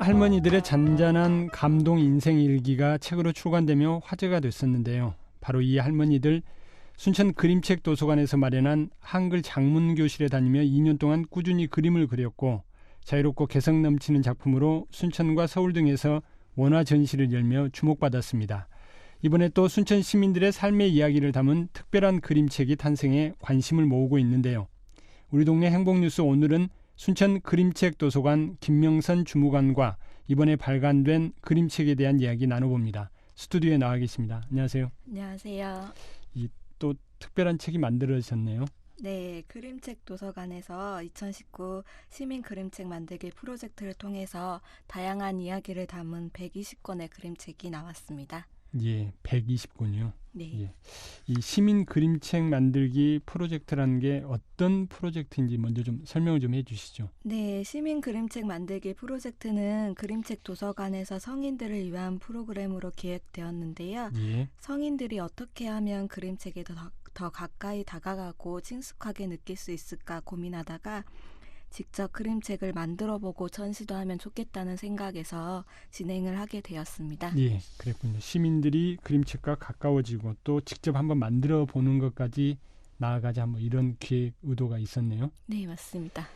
할머니들의 잔잔한 감동 인생 일기가 책으로 출간되며 화제가 됐었는데요. 바로 이 할머니들 순천 그림책 도서관에서 마련한 한글 장문 교실에 다니며 2년 동안 꾸준히 그림을 그렸고 자유롭고 개성 넘치는 작품으로 순천과 서울 등에서 원화 전시를 열며 주목받았습니다. 이번에 또 순천 시민들의 삶의 이야기를 담은 특별한 그림책이 탄생해 관심을 모으고 있는데요. 우리 동네 행복뉴스 오늘은 순천 그림책 도서관 김명선 주무관과 이번에 발간된 그림책에 대한 이야기 나눠봅니다. 스튜디오에 나와 계십니다. 안녕하세요. 안녕하세요. 또 특별한 책이 만들어졌네요. 네, 그림책 도서관에서 2019 시민 그림책 만들기 프로젝트를 통해서 다양한 이야기를 담은 120권의 그림책이 나왔습니다. 예, 120권이요. 네. 예. 이 시민 그림책 만들기 프로젝트라는 게 어떤 프로젝트인지 먼저 좀 설명을 좀 해주시죠. 네, 시민 그림책 만들기 프로젝트는 그림책 도서관에서 성인들을 위한 프로그램으로 기획되었는데요. 예. 성인들이 어떻게 하면 그림책에 더 가까이 다가가고 친숙하게 느낄 수 있을까 고민하다가 직접 그림책을 만들어보고 전시도 하면 좋겠다는 생각에서 진행을 하게 되었습니다. 예, 그랬군요. 시민들이 그림책과 가까워지고 또 직접 한번 만들어 보는 것까지 나아가자 뭐 이런 기획 의도가 있었네요. 네, 맞습니다.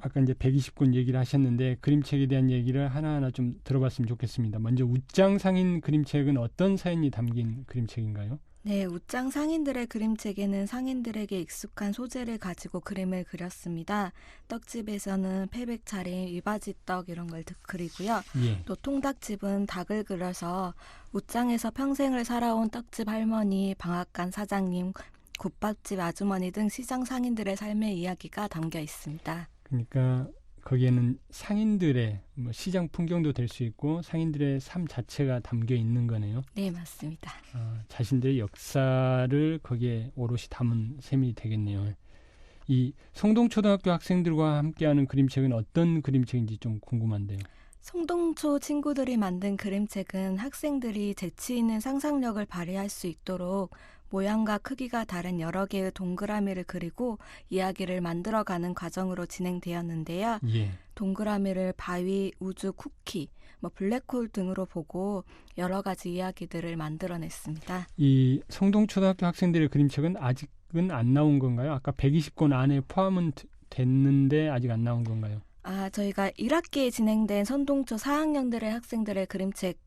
아까 이제 120권 얘기를 하셨는데 그림책에 대한 얘기를 하나하나 좀 들어봤으면 좋겠습니다. 먼저 웃장 상인 그림책은 어떤 사연이 담긴 그림책인가요? 네, 웃장 상인들의 그림책에는 상인들에게 익숙한 소재를 가지고 그림을 그렸습니다. 떡집에서는 패백차림, 위바지떡 이런 걸 그리고요. 예. 또 통닭집은 닭을 그려서 웃장에서 평생을 살아온 떡집 할머니, 방앗간 사장님, 국밥집 아주머니 등 시장 상인들의 삶의 이야기가 담겨 있습니다. 그러니까 거기에는 상인들의 시장 풍경도 될 수 있고 상인들의 삶 자체가 담겨 있는 거네요. 네, 맞습니다. 자신들의 역사를 거기에 오롯이 담은 셈이 되겠네요. 이 성동초등학교 학생들과 함께하는 그림책은 어떤 그림책인지 좀 궁금한데요. 성동초 친구들이 만든 그림책은 학생들이 재치 있는 상상력을 발휘할 수 있도록 모양과 크기가 다른 여러 개의 동그라미를 그리고 이야기를 만들어가는 과정으로 진행되었는데요. 예. 동그라미를 바위, 우주, 쿠키, 블랙홀 등으로 보고 여러 가지 이야기들을 만들어냈습니다. 이 성동초등학교 학생들의 그림책은 아직은 안 나온 건가요? 아까 120권 안에 포함은 됐는데 아직 안 나온 건가요? 저희가 1학기에 진행된 성동초 4학년들의 학생들의 그림책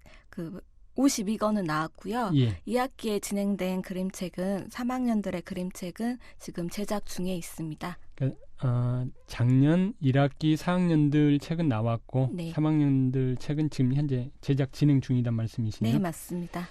52권은 나왔고요. 예. 2학기에 진행된 그림책은 3학년들의 그림책은 지금 제작 중에 있습니다. 작년 1학기 4학년들 책은 나왔고 네. 3학년들 책은 지금 현재 제작 진행 중이란 말씀이시네요. 네, 맞습니다.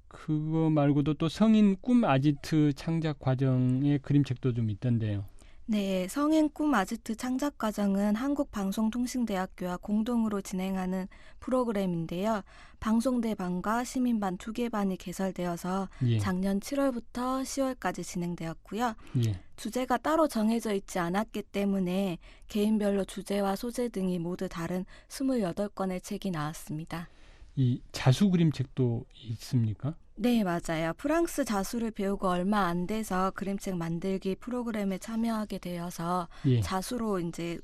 그거 말고도 또 성인 꿈 아지트 창작 과정의 그림책도 좀 있던데요. 네, 성인 꿈 아지트 창작 과정은 한국방송통신대학교와 공동으로 진행하는 프로그램인데요. 방송대 반과 시민반 2개 반이 개설되어서 예. 작년 7월부터 10월까지 진행되었고요. 예. 주제가 따로 정해져 있지 않았기 때문에 개인별로 주제와 소재 등이 모두 다른 28권의 책이 나왔습니다. 이 자수 그림책도 있습니까? 네, 맞아요. 프랑스 자수를 배우고 얼마 안 돼서 그림책 만들기 프로그램에 참여하게 되어서 예. 자수로 이제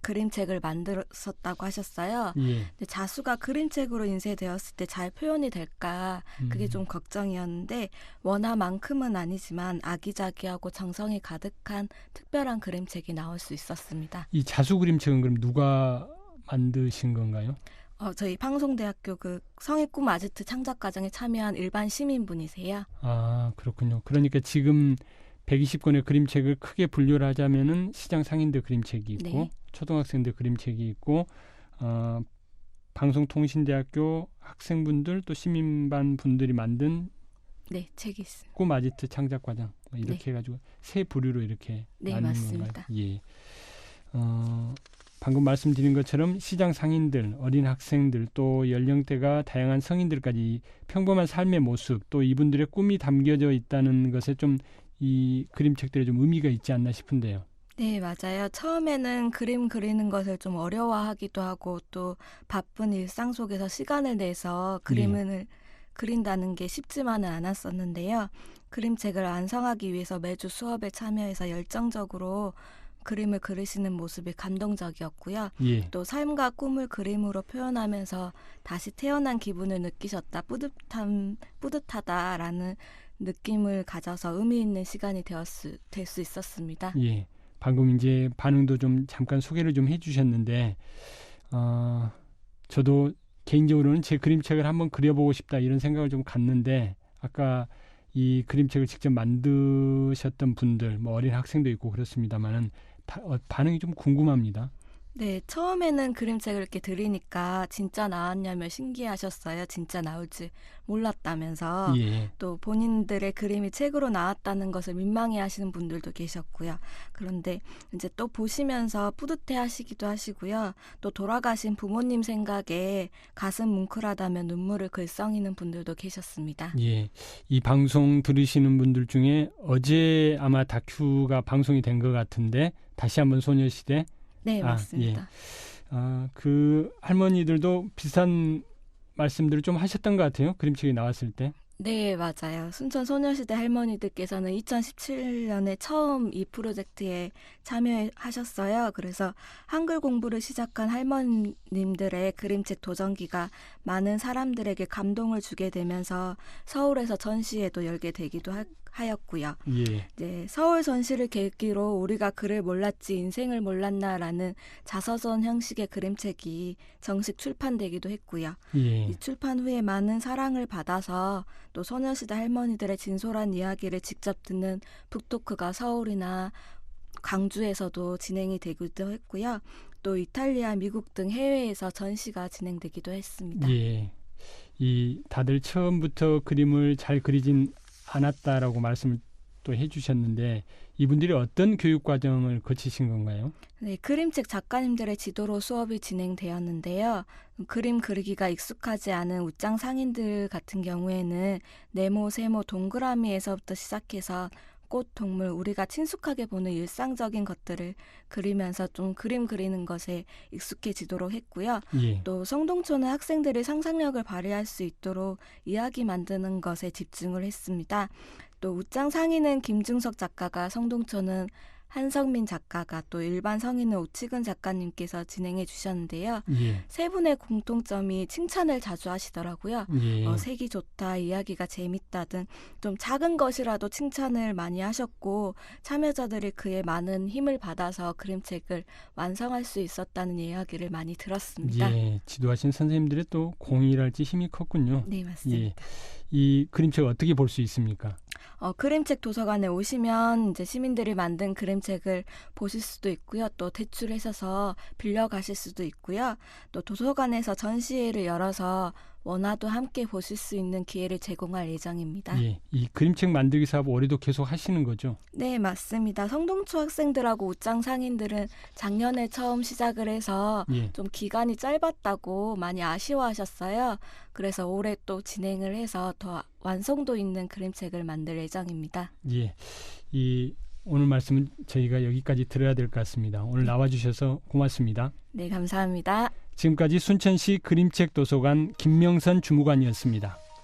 그림책을 만들었다고 하셨어요. 예. 근데 자수가 그림책으로 인쇄되었을 때 잘 표현이 될까 그게 좀 걱정이었는데 원화만큼은 아니지만 아기자기하고 정성이 가득한 특별한 그림책이 나올 수 있었습니다. 이 자수 그림책은 그럼 누가 만드신 건가요? 저희 방송대학교 성인 꿈 아지트 창작 과정에 참여한 일반 시민분이세요. 그렇군요. 그러니까 지금 120권의 그림책을 크게 분류를 하자면은 시장 상인들 그림책이 있고 네. 초등학생들 그림책이 있고 방송통신대학교 학생분들 또 시민반 분들이 만든 네, 책이 있습니다. 꿈 아지트 창작 과정 이렇게 네. 해가지고 세 부류로 이렇게 네, 나누는 맞습니다. 건가요? 예. 방금 말씀드린 것처럼 시장 상인들, 어린 학생들, 또 연령대가 다양한 성인들까지 평범한 삶의 모습, 또 이분들의 꿈이 담겨져 있다는 것에 좀 이 그림책들에 좀 의미가 있지 않나 싶은데요. 네, 맞아요. 처음에는 그림 그리는 것을 좀 어려워하기도 하고 또 바쁜 일상 속에서 시간을 내서 그림을 그린다는 게 쉽지만은 않았었는데요. 그림책을 완성하기 위해서 매주 수업에 참여해서 열정적으로 그림을 그리시는 모습이 감동적이었고요. 예. 또 삶과 꿈을 그림으로 표현하면서 다시 태어난 기분을 느끼셨다. 뿌듯하다라는 느낌을 가져서 의미 있는 시간이 될 수 있었습니다. 예. 방금 이제 반응도 좀 잠깐 소개를 좀 해주셨는데, 저도 개인적으로는 제 그림책을 한번 그려보고 싶다 이런 생각을 좀 갖는데, 아까 이 그림책을 직접 만드셨던 분들, 뭐 어린 학생도 있고 그렇습니다만은 반응이 좀 궁금합니다. 네, 처음에는 그림책을 이렇게 드리니까 진짜 나왔냐며 신기하셨어요. 진짜 나올지 몰랐다면서. 예. 또 본인들의 그림이 책으로 나왔다는 것을 민망해 하시는 분들도 계셨고요. 그런데 이제 또 보시면서 뿌듯해 하시기도 하시고요. 또 돌아가신 부모님 생각에 가슴 뭉클하다며 눈물을 글썽이는 분들도 계셨습니다. 예. 이 방송 들으시는 분들 중에 어제 아마 다큐가 방송이 된 것 같은데, 다시 한번 소녀시대. 네, 맞습니다. 예. 그 할머니들도 비슷한 말씀들을 좀 하셨던 것 같아요. 그림책이 나왔을 때. 네, 맞아요. 순천 소녀시대 할머니들께서는 2017년에 처음 이 프로젝트에 참여하셨어요. 그래서 한글 공부를 시작한 할머님들의 그림책 도전기가 많은 사람들에게 감동을 주게 되면서 서울에서 전시회도 열게 되기도 하였고요. 예. 이제 서울 전시를 계기로 우리가 글을 몰랐지 인생을 몰랐나라는 자서전 형식의 그림책이 정식 출판되기도 했고요. 예. 이 출판 후에 많은 사랑을 받아서 또 소녀시대 할머니들의 진솔한 이야기를 직접 듣는 북토크가 서울이나 광주에서도 진행이 되기도 했고요. 또 이탈리아, 미국 등 해외에서 전시가 진행되기도 했습니다. 예. 이 다들 처음부터 그림을 잘 그리진 않았다라고 말씀을 또 해주셨는데, 이분들이 어떤 교육 과정을 거치신 건가요? 네, 그림책 작가님들의 지도로 수업이 진행되었는데요. 그림 그리기가 익숙하지 않은 웃장 상인들 같은 경우에는 네모, 세모, 동그라미에서부터 시작해서 꽃, 동물, 우리가 친숙하게 보는 일상적인 것들을 그리면서 좀 그림 그리는 것에 익숙해지도록 했고요. 예. 또 성동초는 학생들이 상상력을 발휘할 수 있도록 이야기 만드는 것에 집중을 했습니다. 또 웃장 상인은 김중석 작가가, 성동초는 한성민 작가가, 또 일반 성인은 오치근 작가님께서 진행해 주셨는데요. 예. 세 분의 공통점이 칭찬을 자주 하시더라고요. 예. 색이 좋다, 이야기가 재밌다 등 좀 작은 것이라도 칭찬을 많이 하셨고, 참여자들이 그에 많은 힘을 받아서 그림책을 완성할 수 있었다는 이야기를 많이 들었습니다. 예. 지도하신 선생님들의 또 공이랄지 힘이 컸군요. 네, 맞습니다. 예. 이 그림책 어떻게 볼 수 있습니까? 그림책 도서관에 오시면 이제 시민들이 만든 그림책을 보실 수도 있고요. 또 대출하셔서 빌려가실 수도 있고요. 또 도서관에서 전시회를 열어서 원화도 함께 보실 수 있는 기회를 제공할 예정입니다. 예. 이 그림책 만들기 사업 올해도 계속 하시는 거죠? 네, 맞습니다. 성동초 학생들하고 웃장 상인들은 작년에 처음 시작을 해서 예. 좀 기간이 짧았다고 많이 아쉬워하셨어요. 그래서 올해 또 진행을 해서 더 완성도 있는 그림책을 만들 예정입니다. 예. 이 오늘 말씀은 저희가 여기까지 들어야 될 것 같습니다. 오늘 나와주셔서 고맙습니다. 네, 감사합니다. 지금까지 순천시 그림책 도서관 김명선 주무관이었습니다.